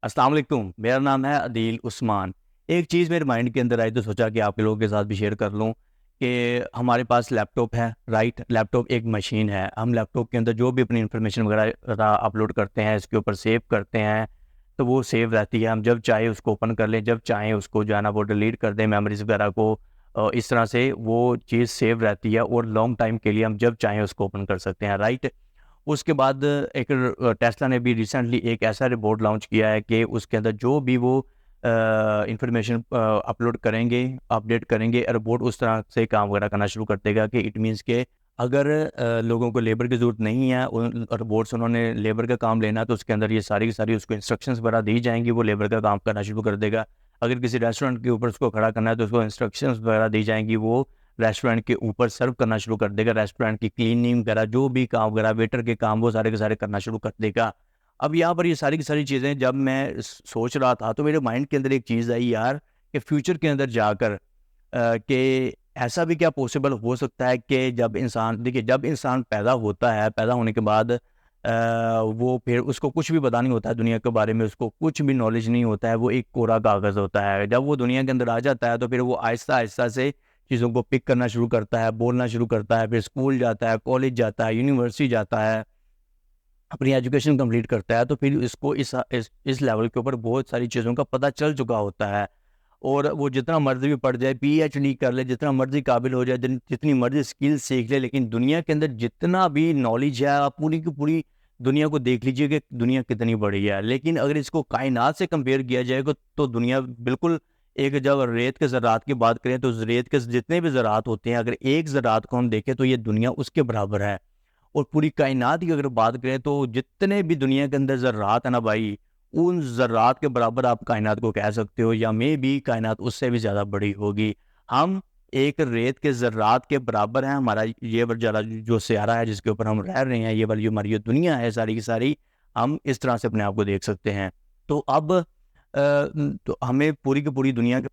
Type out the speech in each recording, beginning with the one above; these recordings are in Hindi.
अस्सलाम वालेकुम, मेरा नाम है अदील उस्मान। एक चीज़ मेरे माइंड के अंदर आई तो सोचा कि आप लोगों के साथ भी शेयर कर लूँ कि हमारे पास लैपटॉप है, राइट? लैपटॉप एक मशीन है। हम लैपटॉप के अंदर जो भी अपनी इन्फॉर्मेशन वगैरह अपलोड करते हैं, इसके ऊपर सेव करते हैं, तो वो सेव रहती है। हम जब चाहे उसको ओपन कर लें, जब चाहें उसको जो है ना वो डिलीट कर दें मेमोरीज़ वगैरह को। इस तरह से वो चीज़ सेव रहती है और लॉन्ग टाइम के लिए हम जब चाहें उसको ओपन कर सकते हैं, राइट? उसके बाद एक टेस्ला ने भी रिसेंटली एक ऐसा रिपोर्ट लॉन्च किया है कि उसके अंदर जो भी वो इंफॉर्मेशन अपलोड करेंगे, अपडेट करेंगे, रोबोट उस तरह से काम वगैरह करना शुरू कर देगा कि इट मीन्स के अगर लोगों को लेबर की ज़रूरत नहीं है, उन रोबोट्स उन्होंने लेबर का काम लेना, तो उसके अंदर ये सारी की सारी उसको इंस्ट्रक्शंस वगैरह दी जाएंगी, वो लेबर का काम करना शुरू कर देगा। अगर किसी रेस्टोरेंट के ऊपर उसको खड़ा करना है तो उसको इंस्ट्रक्शंस वगैरह दी जाएंगी, वो रेस्टोरेंट के ऊपर सर्व करना शुरू कर देगा। रेस्टोरेंट की क्लीनिंग वगैरह जो भी काम वगैरह वेटर के काम वो सारे के सारे करना शुरू कर देगा। अब यहाँ पर ये सारी की सारी चीज़ें जब मैं सोच रहा था तो मेरे माइंड के अंदर एक चीज़ आई यार, कि फ्यूचर के अंदर जाकर कि ऐसा भी क्या पॉसिबल हो सकता है कि जब इंसान देखिए, जब इंसान पैदा होता है, पैदा होने के बाद वो फिर उसको कुछ भी पता नहीं होता है दुनिया के बारे में, उसको कुछ भी नॉलेज नहीं होता है, वो एक कोरा कागज़ होता है। जब वो दुनिया के अंदर आ जाता है तो फिर वो आहिस्ता आहिस्ता से चीज़ों को पिक करना शुरू करता है, बोलना शुरू करता है, फिर स्कूल जाता है, कॉलेज जाता है, यूनिवर्सिटी जाता है, अपनी एजुकेशन कंप्लीट करता है, तो फिर इसको इस लेवल के ऊपर बहुत सारी चीज़ों का पता चल चुका होता है। और वो जितना मर्ज़ी भी पढ़ जाए, पीएचडी कर ले, जितना मर्ज़ी काबिल हो जाए, जितनी मर्ज़ी स्किल सीख ले, लेकिन दुनिया के अंदर जितना भी नॉलेज है, आप पूरी की पूरी दुनिया को देख लीजिए कि दुनिया कितनी बड़ी है। लेकिन अगर इसको कायनात से कंपेयर किया जाएगा तो दुनिया बिल्कुल एक, जब रेत के ज़रात की बात करें तो रेत के जितने भी ज़रात होते हैं, अगर एक ज़रात को हम देखें तो ये दुनिया उसके बराबर है। और पूरी कायनात की अगर बात करें तो जितने भी दुनिया के अंदर ज़र्रात है ना भाई, उन ज़र्रात के बराबर आप कायनात को कह सकते हो, या मे बी कायनात उससे भी ज़्यादा बड़ी होगी। हम एक रेत के ज़र्रात के बराबर हैं। हमारा ये जरा जो सियारा है जिसके ऊपर हम रह रहे हैं, ये वाली जो हमारी ये दुनिया है सारी की सारी, हम इस तरह से अपने आप को देख सकते हैं। तो अब तो हमें पूरी की पूरी दुनिया के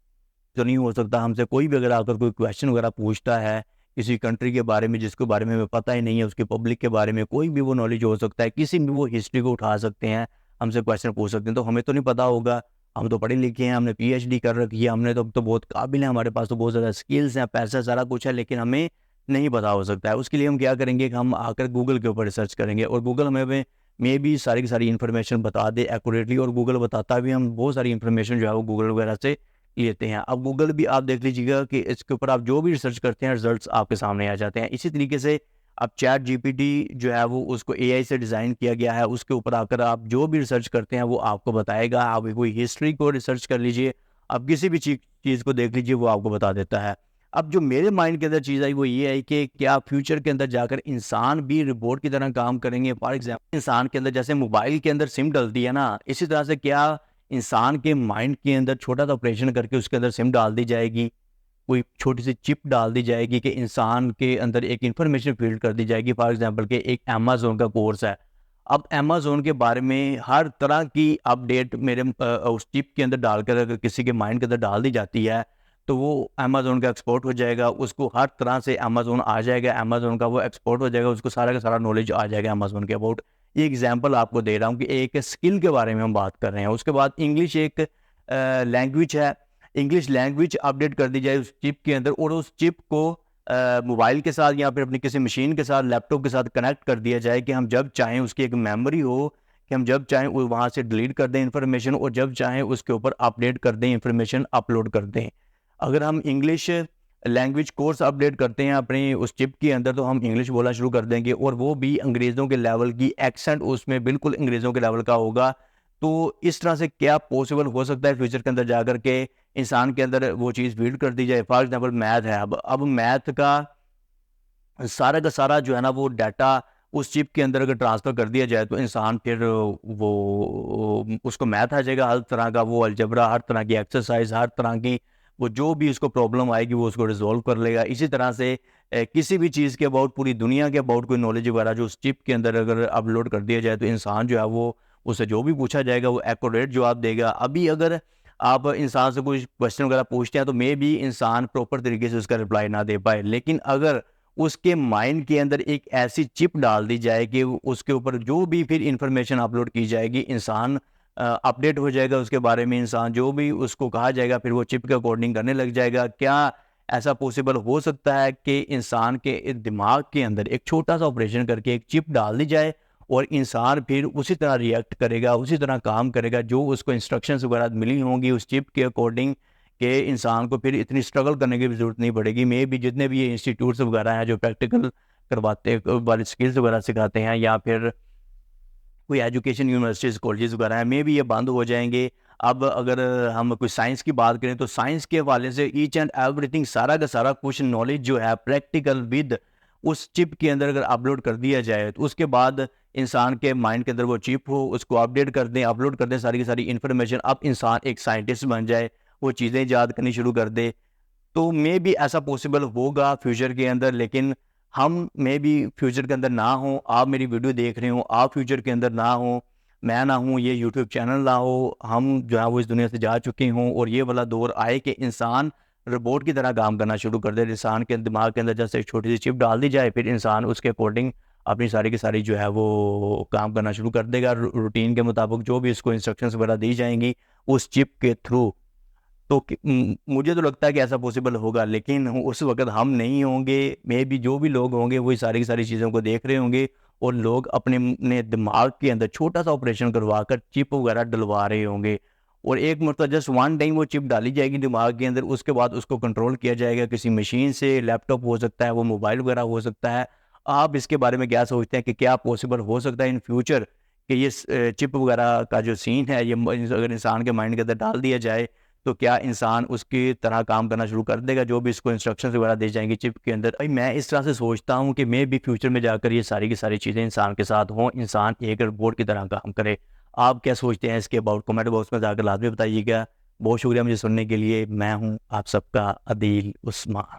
तो नहीं हो सकता। हमसे कोई भी अगर आकर कोई क्वेश्चन वगैरह पूछता है किसी कंट्री के बारे में जिसके बारे में हमें पता ही नहीं है, उसके पब्लिक के बारे में कोई भी वो नॉलेज हो सकता है, किसी भी वो हिस्ट्री को उठा सकते हैं, हमसे क्वेश्चन पूछ सकते हैं, तो हमें तो नहीं पता होगा। हम तो पढ़े लिखे हैं, हमने पीएचडी कर रखी है, हमने तो बहुत काबिल हैं, हमारे पास तो बहुत ज़्यादा स्किल्स हैं, पैसा सारा कुछ है, लेकिन हमें नहीं पता हो सकता है। उसके लिए हम क्या करेंगे कि हम आकर गूगल के ऊपर रिसर्च करेंगे और गूगल हमें मे बी सारी की सारी इन्फॉर्मेशन बता दे एक्यूरेटली, और गूगल बताता भी, हम बहुत सारी इन्फॉर्मेशन जो है वो गूगल वगैरह से लेते हैं। अब गूगल भी आप देख लीजिएगा कि इसके ऊपर आप जो भी रिसर्च करते हैं रिजल्ट्स आपके सामने आ जाते हैं। इसी तरीके से अब चैट जीपीटी जो है वो उसको एआई से डिज़ाइन किया गया है, उसके ऊपर आकर आप जो भी रिसर्च करते हैं वो आपको बताएगा। आप कोई हिस्ट्री को रिसर्च कर लीजिए, आप किसी भी चीज़ को देख लीजिए, वो आपको बता देता है। अब जो मेरे माइंड के अंदर चीज़ आई वो ये है कि क्या फ्यूचर के अंदर जाकर इंसान भी रोबोट की तरह काम करेंगे? फॉर एग्जाम्पल इंसान के अंदर जैसे मोबाइल के अंदर सिम डलती है ना, इसी तरह से क्या इंसान के माइंड के अंदर छोटा सा ऑपरेशन करके उसके अंदर सिम डाल दी जाएगी, कोई छोटी सी चिप डाल दी जाएगी कि इंसान के अंदर एक इंफॉर्मेशन फीड कर दी जाएगी। फॉर एग्जांपल कि एक अमेज़न का कोर्स है। अब अमेज़न के बारे में हर तरह की अपडेट मेरे उस चिप के अंदर डालकर अगर किसी के माइंड के अंदर डाल दी जाती है, तो वो अमेज़न का एक्सपोर्ट हो जाएगा, उसको हर तरह से अमेज़न आ जाएगा, अमेज़न का वो एक्सपोर्ट हो जाएगा, उसको सारा का सारा नॉलेज आ जाएगा अमेज़न के अबाउट। ये एग्जांपल आपको दे रहा हूँ कि एक स्किल के बारे में हम बात कर रहे हैं। उसके बाद इंग्लिश एक लैंग्वेज है, इंग्लिश लैंग्वेज अपडेट कर दी जाए उस चिप के अंदर, और उस चिप को मोबाइल के साथ या फिर अपनी किसी मशीन के साथ, लैपटॉप के साथ कनेक्ट कर दिया जाए कि हम जब चाहें उसकी एक मेमोरी हो कि हम जब चाहें वो वहाँ से डिलीट कर दें इन्फॉर्मेशन, और जब चाहें उसके ऊपर अपडेट कर दें इन्फॉर्मेशन, अपलोड कर दें। अगर हम इंग्लिश लैंग्वेज कोर्स अपडेट करते हैं अपने उस चिप के अंदर, तो हम इंग्लिश बोलना शुरू कर देंगे, और वो भी अंग्रेज़ों के लेवल की, एक्सेंट उसमें बिल्कुल अंग्रेज़ों के लेवल का होगा। तो इस तरह से क्या पॉसिबल हो सकता है फ्यूचर के अंदर जाकर के इंसान के अंदर वो चीज़ फीड कर दी जाए? फॉर एग्जांपल मैथ है, अब मैथ का सारा जो है ना वो डाटा उस चिप के अंदर अगर ट्रांसफ़र कर दिया जाए, तो इंसान फिर वो उसको मैथ आ जाएगा हर तरह का, वो अलजेब्रा, हर तरह की एक्सरसाइज, हर तरह की वो जो भी उसको प्रॉब्लम आएगी वो उसको रिजॉल्व कर लेगा। इसी तरह से किसी भी चीज़ के अबाउट, पूरी दुनिया के अबाउट कोई नॉलेज वगैरह जो उस चिप के अंदर अगर अपलोड कर दिया जाए, तो इंसान जो है वो, उससे जो भी पूछा जाएगा वो एक्यूरेट जवाब देगा। अभी अगर आप इंसान से कुछ क्वेश्चन वगैरह पूछते हैं तो मे बी इंसान प्रॉपर तरीके से उसका रिप्लाई ना दे पाए, लेकिन अगर उसके माइंड के अंदर एक ऐसी चिप डाल दी जाए कि उसके ऊपर जो भी फिर इंफॉर्मेशन अपलोड की जाएगी, इंसान अपडेट हो जाएगा उसके बारे में, इंसान जो भी उसको कहा जाएगा फिर वो चिप के अकॉर्डिंग करने लग जाएगा। क्या ऐसा पॉसिबल हो सकता है कि इंसान के दिमाग के अंदर एक छोटा सा ऑपरेशन करके एक चिप डाल दी जाए और इंसान फिर उसी तरह रिएक्ट करेगा, उसी तरह काम करेगा, जो उसको इंस्ट्रक्शंस वगैरह मिली होंगी उस चिप के अकॉर्डिंग, कि इंसान को फिर इतनी स्ट्रगल करने की भी ज़रूरत नहीं पड़ेगी। मे भी जितने भी ये इंस्टीट्यूट्स वगैरह हैं जो प्रैक्टिकल करवाते वाले स्किल्स वगैरह सिखाते हैं, या फिर कोई एजुकेशन यूनिवर्सिटीज़ कॉलेजेस वगैरह हैं, मे भी ये बंद हो जाएंगे। अब अगर हम कोई साइंस की बात करें तो साइंस के हवाले से ईच एंड एवरीथिंग, सारा का सारा कुछ नॉलेज जो है प्रैक्टिकल विद उस चिप के अंदर अगर अपलोड कर दिया जाए, तो उसके बाद इंसान के माइंड के अंदर वो चिप हो, उसको अपडेट कर दें, अपलोड कर दें सारी की सारी इन्फॉर्मेशन, अब इंसान एक साइंटिस्ट बन जाए, वो चीज़ें ईजाद करनी शुरू कर दे। तो मे बी ऐसा पॉसिबल होगा फ्यूचर के अंदर, लेकिन हम मे बी फ्यूचर के अंदर ना हो, आप मेरी वीडियो देख रहे हो, आप फ्यूचर के अंदर ना हो, मैं ना हूँ, ये यूट्यूब चैनल ना हो, हम जो है वो इस दुनिया से जा चुके हों और ये वाला दौर आए कि इंसान रोबोट की तरह काम करना शुरू कर दे। इंसान के दिमाग के अंदर जैसे एक छोटी सी चिप डाल दी जाए, फिर इंसान उसके अकॉर्डिंग अपनी सारी की सारी जो है वो काम करना शुरू कर देगा, रूटीन के मुताबिक जो भी इसको इंस्ट्रक्शंस वगैरह दी जाएंगी उस चिप के थ्रू। तो मुझे तो लगता है कि ऐसा पॉसिबल होगा, लेकिन उस वक्त हम नहीं होंगे, मे बी जो भी लोग होंगे वही सारी की सारी चीज़ों को देख रहे होंगे और लोग अपने दिमाग के अंदर छोटा सा ऑपरेशन करवा कर चिप वगैरह डलवा रहे होंगे, और एक मतलब जस्ट वन टाइम वो चिप डाली जाएगी दिमाग के अंदर, उसके बाद उसको कंट्रोल किया जाएगा किसी मशीन से, लैपटॉप हो सकता है, वो मोबाइल वगैरह हो सकता है। आप इसके बारे में क्या सोचते हैं कि क्या पॉसिबल हो सकता है इन फ्यूचर कि ये चिप वगैरह का जो सीन है ये अगर इंसान के माइंड के अंदर डाल दिया जाए, तो क्या इंसान उसकी तरह काम करना शुरू कर देगा जो भी इसको इंस्ट्रक्शंस वगैरह दी जाएंगी चिप के अंदर? भाई मैं इस तरह से सोचता हूँ कि मे भी फ्यूचर में जाकर ये सारी की सारी चीज़ें इंसान के साथ हों, इंसान एक रोबोट की तरह काम करे। आप क्या सोचते हैं इसके अबाउट? कमेंट बॉक्स में जाकर लाजमी बताइएगा। बहुत शुक्रिया मुझे सुनने के लिए। मैं हूँ आप सबका अदील उस्मान।